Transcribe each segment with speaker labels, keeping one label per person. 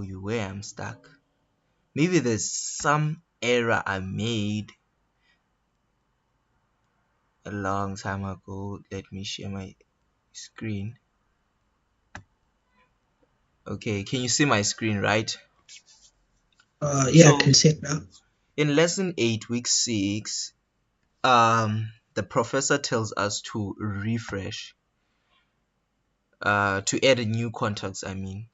Speaker 1: you where I'm stuck. Maybe there's some error I made a long time ago. Let me share my screen. Okay, can you see my screen, right?
Speaker 2: Yeah, I
Speaker 1: So
Speaker 2: can see it now.
Speaker 1: in lesson 8, week 6, the professor tells us to refresh, to add a new contacts, I mean.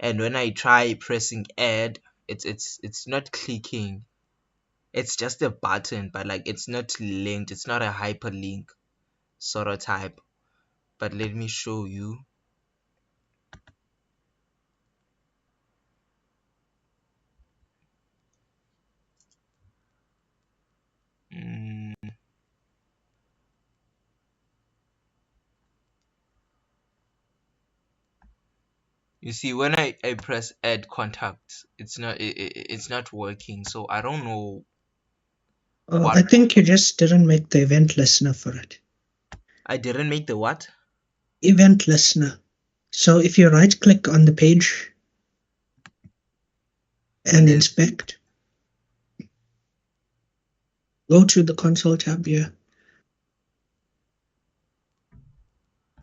Speaker 1: And when I try pressing add, it's not clicking. It's just a button, but like it's not linked. It's not a hyperlink sort of type. But let me show you. Mm, you see, when I press add contacts, it's not working. So I don't know what
Speaker 2: I think you just didn't make the event listener for it.
Speaker 1: I didn't make the what?
Speaker 2: Event listener. So if you right click on the page
Speaker 1: And
Speaker 2: and
Speaker 1: then
Speaker 2: inspect, go to the console tab here.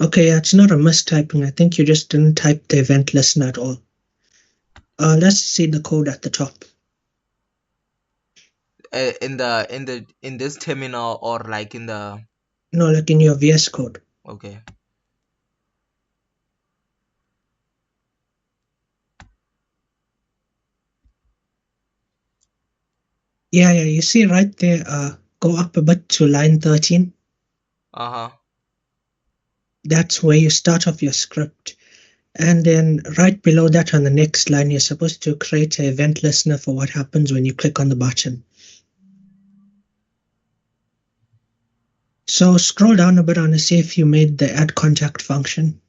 Speaker 2: Okay, yeah, it's not a mistyping. I think you just didn't type the event listener at all. Let's see the code at the top.
Speaker 1: in this terminal or like in the
Speaker 2: No, like in your VS Code.
Speaker 1: okay.
Speaker 2: Yeah, yeah, you see right there, go up a bit to line 13.
Speaker 1: Uh-huh.
Speaker 2: That's where you start off your script. And then right below that on the next line, you're supposed to create an event listener for what happens when you click on the button. So scroll down a bit and see if you made the add contact function.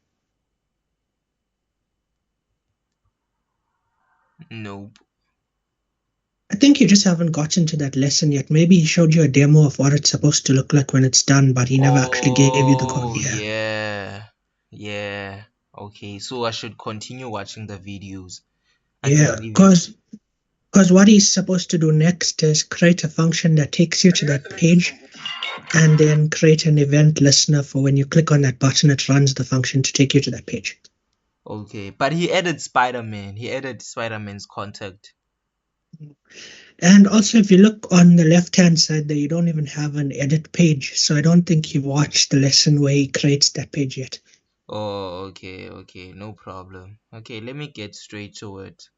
Speaker 1: Nope.
Speaker 2: I think you just haven't gotten to that lesson yet. Maybe he showed you a demo of what it's supposed to look like when it's done, but he never actually gave you the code.
Speaker 1: Oh,
Speaker 2: Yeah.
Speaker 1: yeah. Yeah. Okay, so I should continue watching the videos. I
Speaker 2: Yeah,
Speaker 1: didn't even.
Speaker 2: because what he's supposed to do next is create a function that takes you to that page and then create an event listener for when you click on that button, it runs the function to take you to that page.
Speaker 1: Okay, but he added Spider-Man. He added Spider-Man's contact.
Speaker 2: And also, if you look on the left hand side there, you don't even have an edit page. So I don't think you've watched the lesson where he creates that page yet.
Speaker 1: Oh, okay, okay, no problem. Okay, let me get straight to it.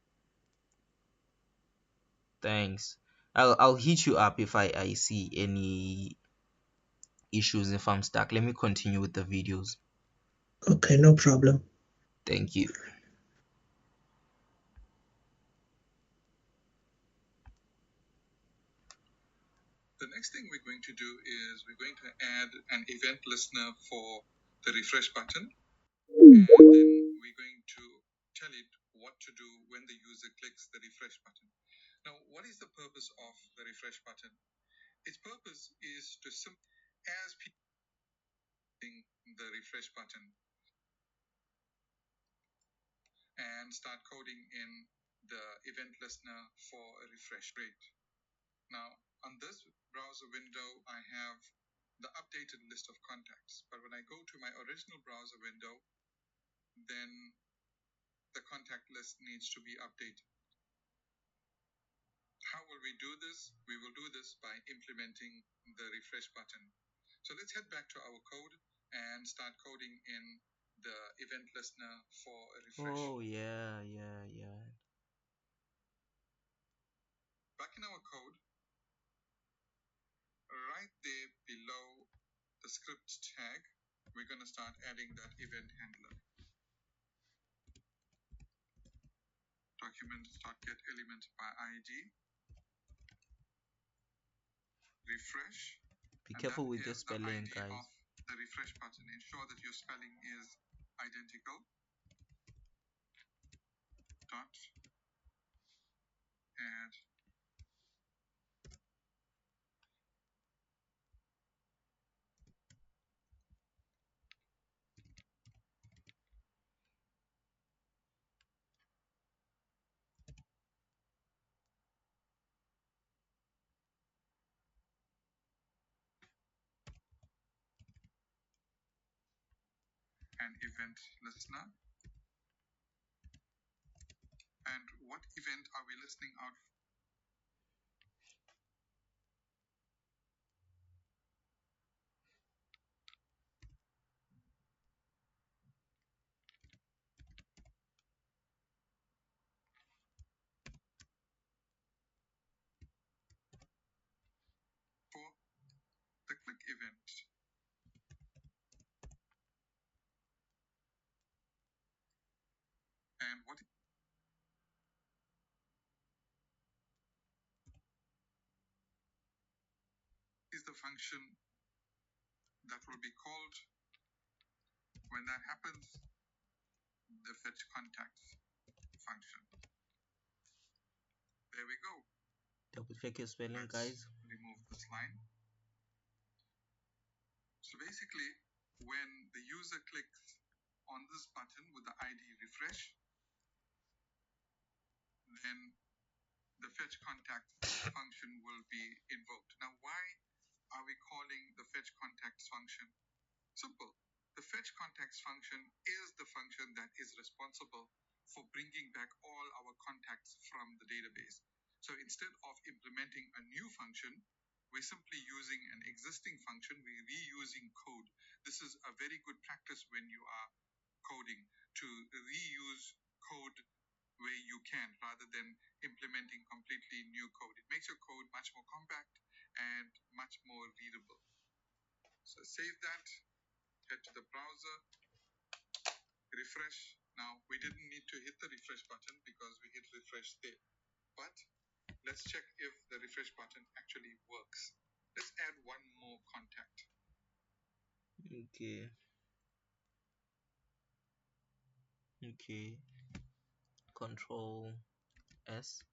Speaker 1: Thanks. I'll hit you up if I see any issues if I'm stuck. Let me continue with the videos.
Speaker 2: Okay, no problem.
Speaker 1: Thank you.
Speaker 3: The next thing we're going to do is we're going to add an event listener for the refresh button. And then we're going to tell it what to do when the user clicks the refresh button. Now, what is the purpose of the refresh button? Its purpose is to as people the refresh button and start coding in the event listener for a refresh rate. Now, on this browser window, I have the updated list of contacts. But when I go to my original browser window, then the contact list needs to be updated. How will we do this? We will do this by implementing the refresh button. So let's head back to our code and start coding in the event listener for a refresh.
Speaker 1: Oh, yeah, yeah, yeah.
Speaker 3: Back in our code, right there below the script tag, we're going to start adding that event handler. Document.get element by ID, refresh.
Speaker 1: Be
Speaker 3: And
Speaker 1: careful
Speaker 3: that
Speaker 1: with your
Speaker 3: is the
Speaker 1: spelling,
Speaker 3: ID
Speaker 1: guys.
Speaker 3: of the refresh button. Ensure that your spelling is identical. Dot add an event listener. And what event are we listening out for? For the click event. And what is the function that will be called when that happens? The fetch contacts function. There we go.
Speaker 1: Double check your spelling,
Speaker 3: Let's
Speaker 1: guys.
Speaker 3: remove this line. So basically, when the user clicks on this button with the ID refresh, then the fetch contacts function will be invoked. Now, why are we calling the fetch contacts function? Simple. The fetch contacts function is the function that is responsible for bringing back all our contacts from the database. So instead of implementing a new function, we're simply using an existing function. We're reusing code. This is a very good practice when you are coding, to reuse code where you can, rather than implementing completely new code. It makes your code much more compact and much more readable. So save that, head to the browser, refresh. Now, we didn't need to hit the refresh button because we hit refresh there. But let's check if the refresh button actually works. Let's add one more contact.
Speaker 1: Okay. Control S.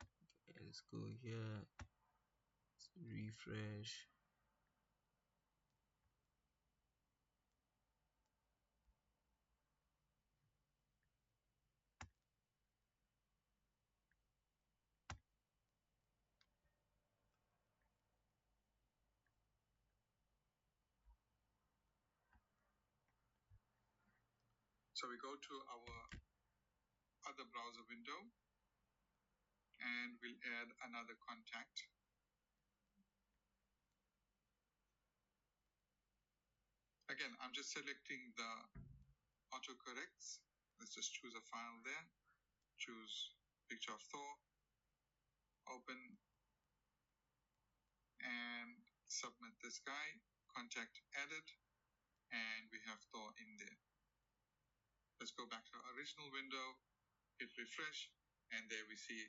Speaker 1: Okay, let's go here. Let's refresh.
Speaker 3: So we go to our other browser window and we'll add another contact. Again, I'm just selecting the autocorrects. Let's just choose a file there. Choose picture of Thor. Open and submit this guy. Contact added. And we have Thor in there. Let's go back to our original window. Hit refresh. And there we see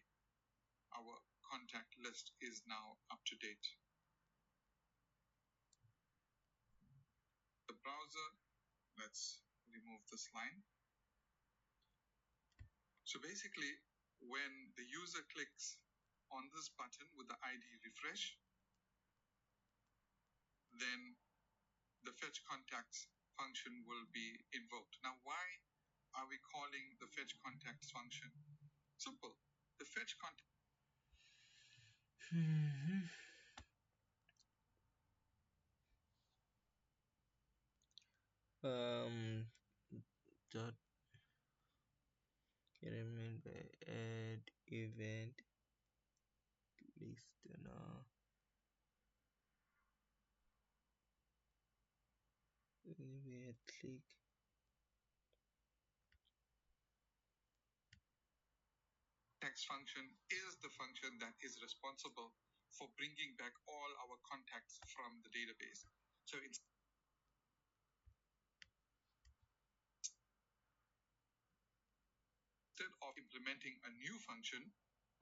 Speaker 3: our contact list is now up to date. The browser, let's remove this line. So basically, when the user clicks on this button with the ID refresh, then the fetch contacts function will be invoked. Now, why are we calling the fetch contacts function? Simple. The fetch contact
Speaker 1: Dot remember add event listener. We click
Speaker 3: text function is the function that is responsible for bringing back all our contacts from the database. So instead of implementing a new function,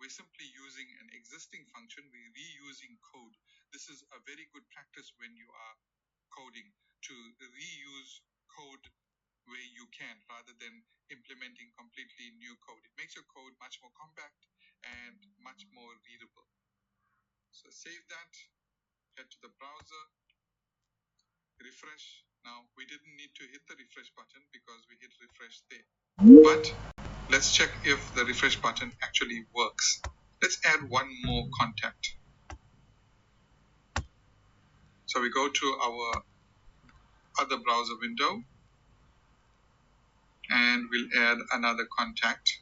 Speaker 3: we're simply using an existing function. We're reusing code. This is a very good practice when you are coding, to reuse code where you can, rather than implementing completely new code. It makes your code much more compact and much more readable. So save that, head to the browser, refresh. Now, we didn't need to hit the refresh button because we hit refresh there. But let's check if the refresh button actually works. Let's add one more contact. So we go to our other browser window, and we'll add another contact.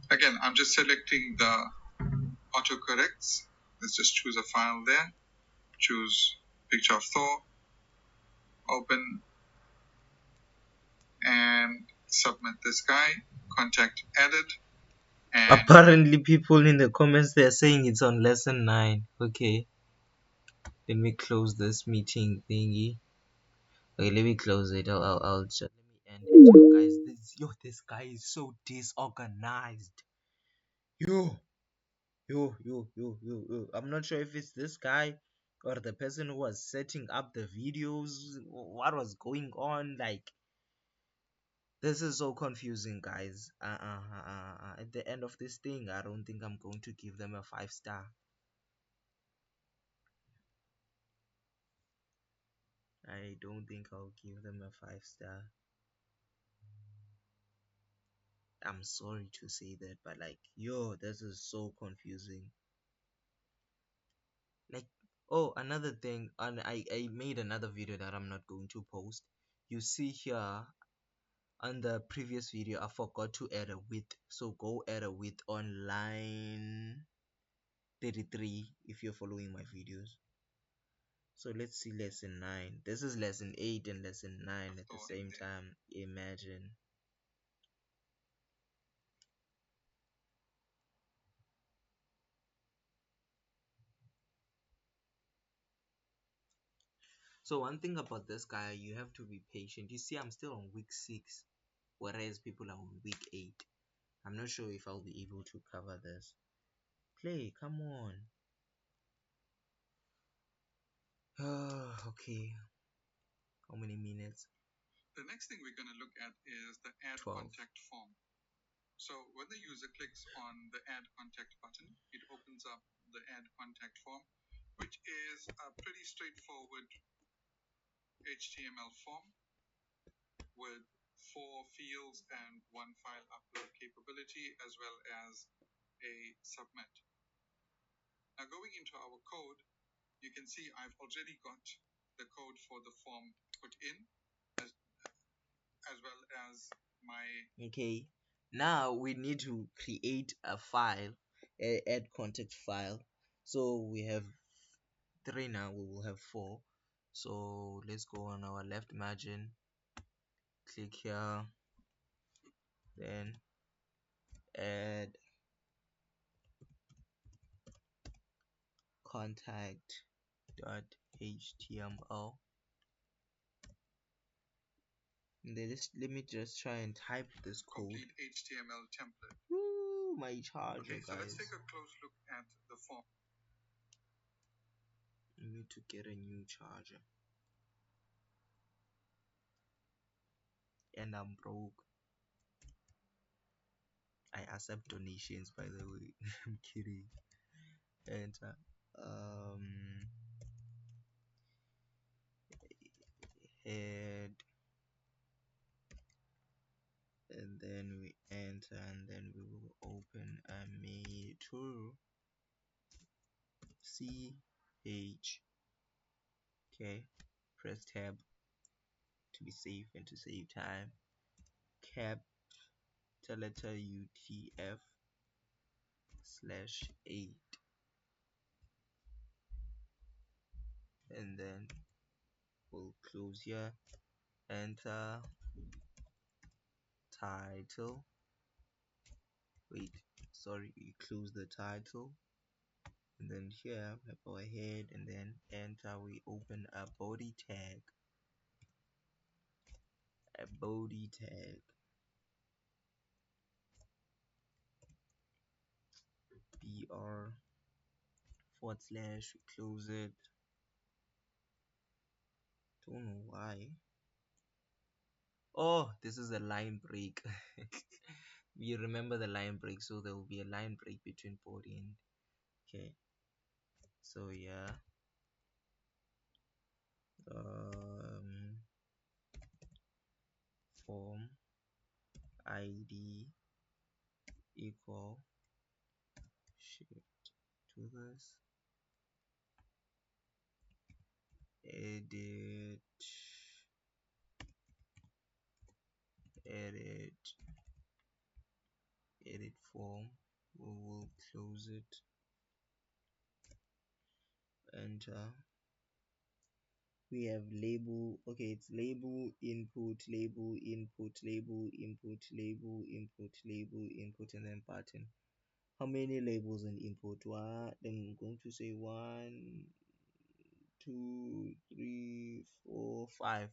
Speaker 3: Again, I'm just selecting the autocorrects. Let's just choose a file there. Choose picture of Thor, open, and submit this guy. Contact added. And
Speaker 1: apparently people in the comments they're saying it's on lesson 9. Okay, let me close this meeting thingy. Okay, let me close it. I'll just let me end it. Yo guys, this guy is so disorganized. Yo. I'm not sure if it's this guy or the person who was setting up the videos. What was going on? Like, this is so confusing, guys. At the end of this thing, I don't think I'm going to give them a 5-star. I don't think I'll give them a 5-star. I'm sorry to say that, but like, yo, this is so confusing. Like, oh, another thing, and I made another video that I'm not going to post. You see here on the previous video, I forgot to add a width, so go add a width on line 33 if you're following my videos. So let's see lesson 9. This is lesson 8 and lesson 9 at the same time. Imagine. So one thing about this guy, you have to be patient. You see, I'm still on week 6, whereas people are on week 8. I'm not sure if I'll be able to cover this. Play, come on. Okay. How many minutes?
Speaker 3: the next thing we're going to look at is the add
Speaker 1: 12.
Speaker 3: contact form. So when the user clicks on the add contact button, it opens up the add contact form, which is a pretty straightforward HTML form with 4 fields and 1 file upload capability, as well as a submit. Now going into our code, you can see I've already got the code for the form put in, as well as my...
Speaker 1: Okay, now we need to create a file, a add contact file. So we have 3 now, we will have 4. So let's go on our left margin, click here, then add contact.html. And then let me just try and type this code.
Speaker 3: Complete HTML template.
Speaker 1: Woo, my charger,
Speaker 3: Okay, so
Speaker 1: guys.
Speaker 3: let's take a close look at the form.
Speaker 1: I need to get a new charger. And I'm broke. I accept donations, by the way. I'm kidding. Enter. Head, and then we enter, and then we will open a meter. CH. Okay. Press tab to be safe and to save time. Cap letter UTF/8, and then we'll close here. Enter title. Wait, sorry, we close the title, and then here we have our head, and then enter. We open a body tag. A body tag. BR / we close it. Don't know why. Oh, this is a line break. You remember the line break, so there will be a line break between body and... Okay, so yeah, form ID equal shift to this, edit form. We will close it, enter. We have label. Okay, it's label input, label input, label input, label input, label input, and then button. How many labels in input? One. Then I'm going to say 1, 2, 3, 4, 5.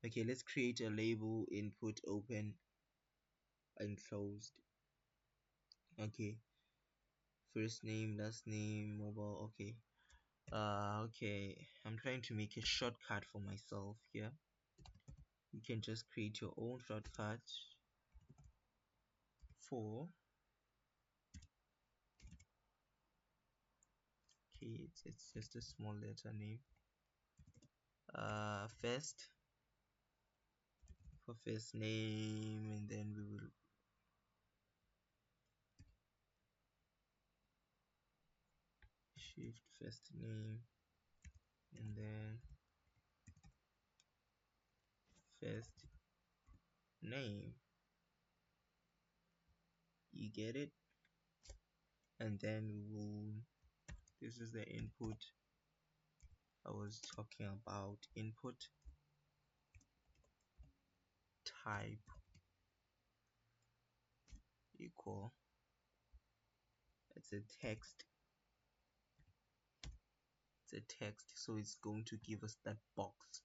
Speaker 1: Okay, let's create a label input, open and closed. Okay, first name, last name, mobile. Okay. Okay, I'm trying to make a shortcut for myself here. You can just create your own shortcut for. Okay, it's just a small letter name. First, for first name, and then we will shift first name, and then first name. You get it? And then we will. This is the input I was talking about. Input type equal. It's a text. It's a text, so it's going to give us that box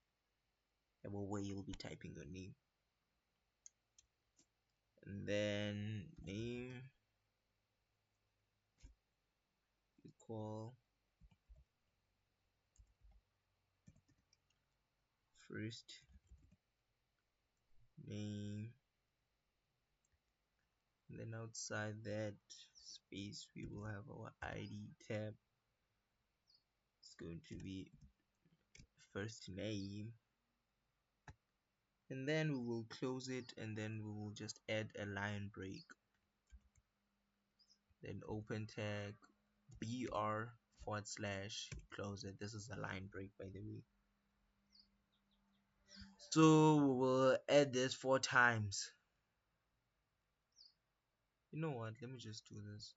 Speaker 1: where you'll be typing your name. And then name equal first name, and then outside that space we will have our ID tab. It's going to be first name, and then we will close it, and then we will just add a line break, then open tag br / close it. This is a line break, by the way. So we will add this 4 times. You know what, let me just do this.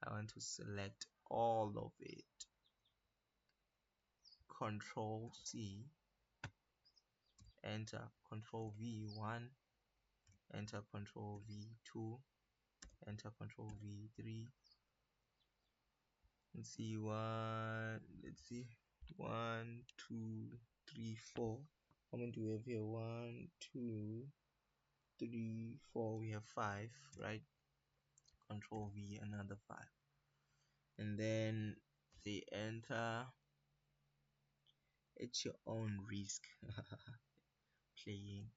Speaker 1: I want to select all of it, Control C, enter, Control V1, enter, Control V2, enter, Control V3. Let's see, let's see, 1, 2, 3, 4. How many do we have here? 1, 2, 3, 4. We have 5, right? Control V, another 5, and then say enter. It's your own risk playing.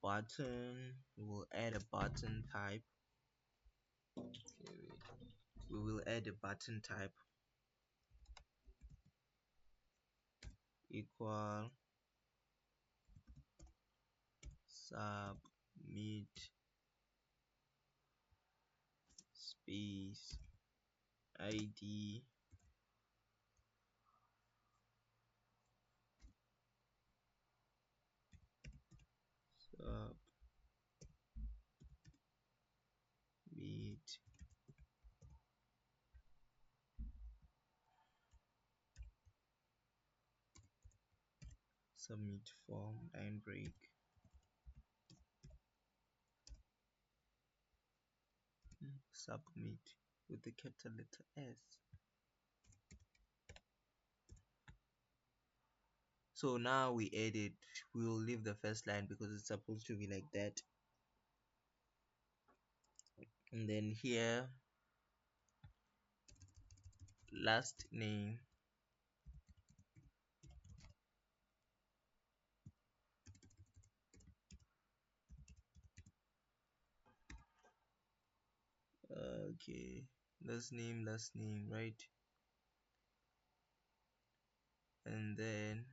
Speaker 1: Button, we will add a button type. Okay, we will add a button type equal submit space ID submit submit form line break. Submit with the capital letter S. So now we edit. We will leave the first line because it's supposed to be like that, and then here last name okay, last name, right? And then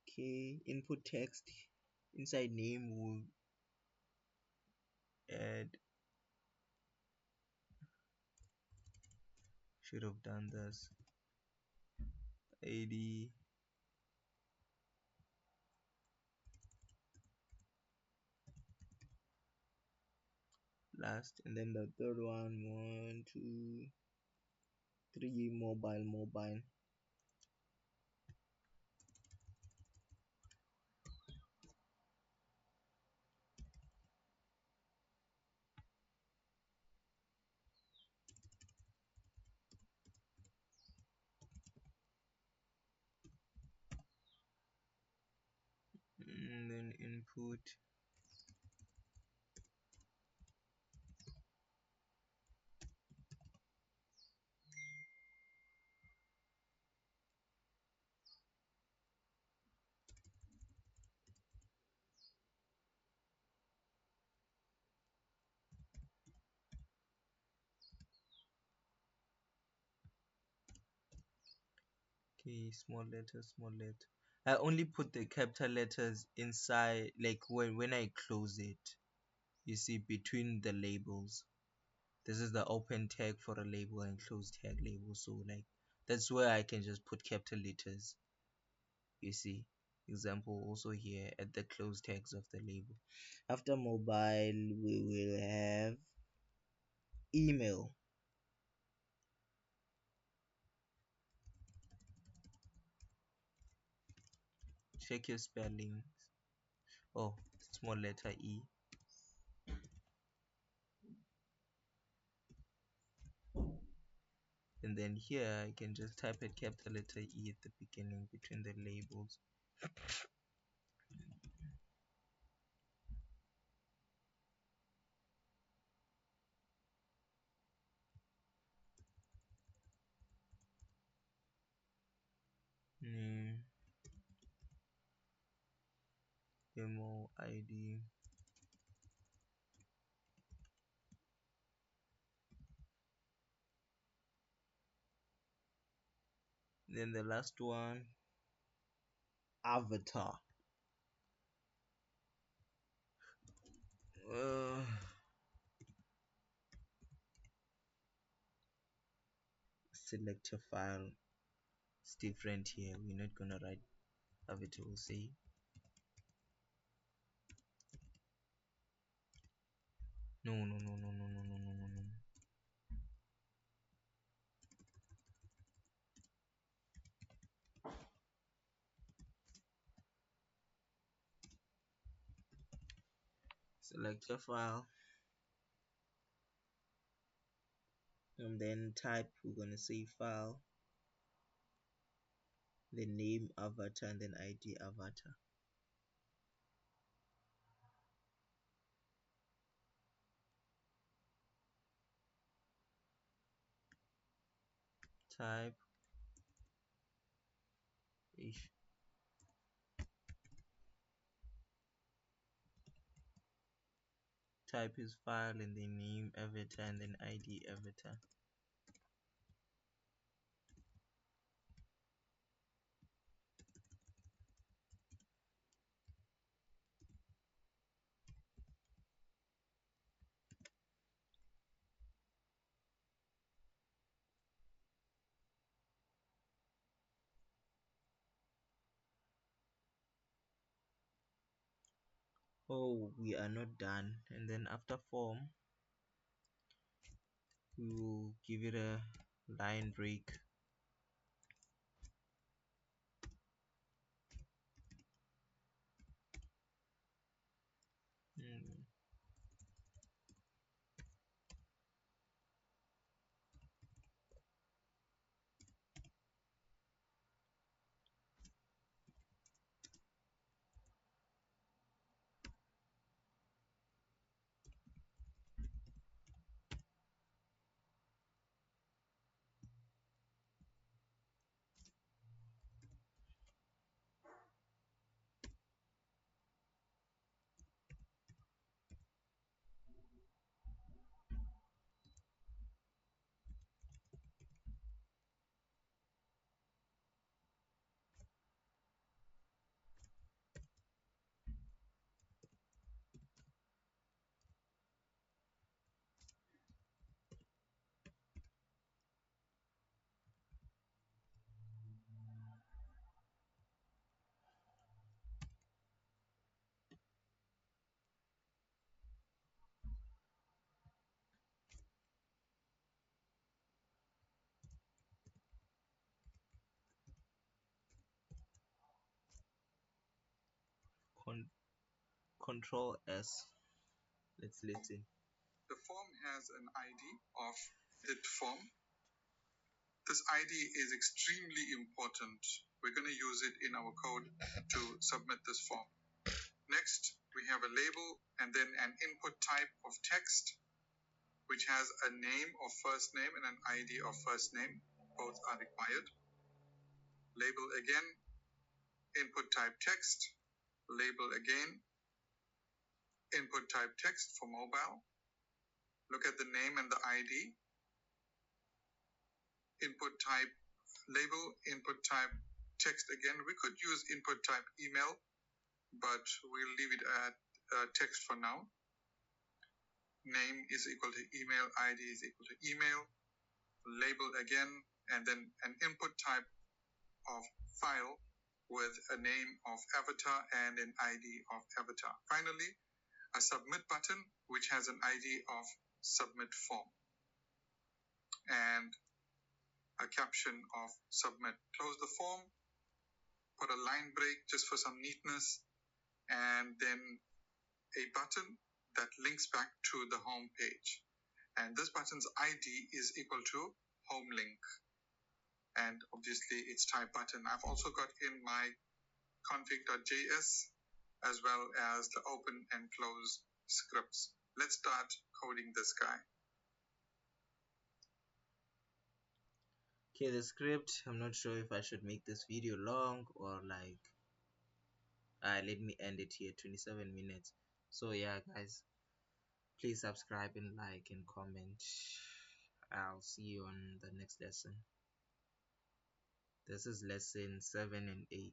Speaker 1: okay, input text inside name will add, should have done this, id last, and then the third one, 1 2 3, mobile. And then input, okay, small letter. I only put the capital letters inside, like when I close it, you see, between the labels. This is the open tag for a label and close tag label, so like that's where I can just put capital letters, you see. Example also here at the close tags of the label. After mobile, we will have email. Check your spelling. Oh, small letter e. And then here I can just type a capital letter E at the beginning between the labels. Name, demo ID, then the last one, avatar. Select a file. It's different here. We're not gonna write avatar. We'll say no. Select a file and then type. We're gonna say file, the name avatar, and then ID avatar. Type ish. Type his file and then name avatar and then ID avatar. Oh, we are not done. And then after form, we will give it a line break. Hmm. Control S. Let's listen.
Speaker 3: The form has an ID of edit form. This ID is extremely important. We're going to use it in our code to submit this form. Next, we have a label and then an input type of text, which has a name of first name and an ID of first name. Both are required. Label again, input type text, label again, input type text for mobile. Look at the name and the ID. Input type label, input type text again. We could use input type email, but we'll leave it at text for now. Name is equal to email, ID is equal to email. Label again, and then an input type of file with a name of avatar and an ID of avatar. Finally, a submit button, which has an ID of submit form and a caption of submit. Close the form, put a line break just for some neatness, and then a button that links back to the home page. And this button's ID is equal to home link. And obviously it's type button. I've also got in my config.js as well as the open and close scripts. Let's start coding this guy.
Speaker 1: Okay, the script, I'm not sure if I should make this video long or like let me end it here, 27 minutes. So yeah guys, please subscribe and like and comment. I'll see you on the next lesson. This is lesson 7 and 8.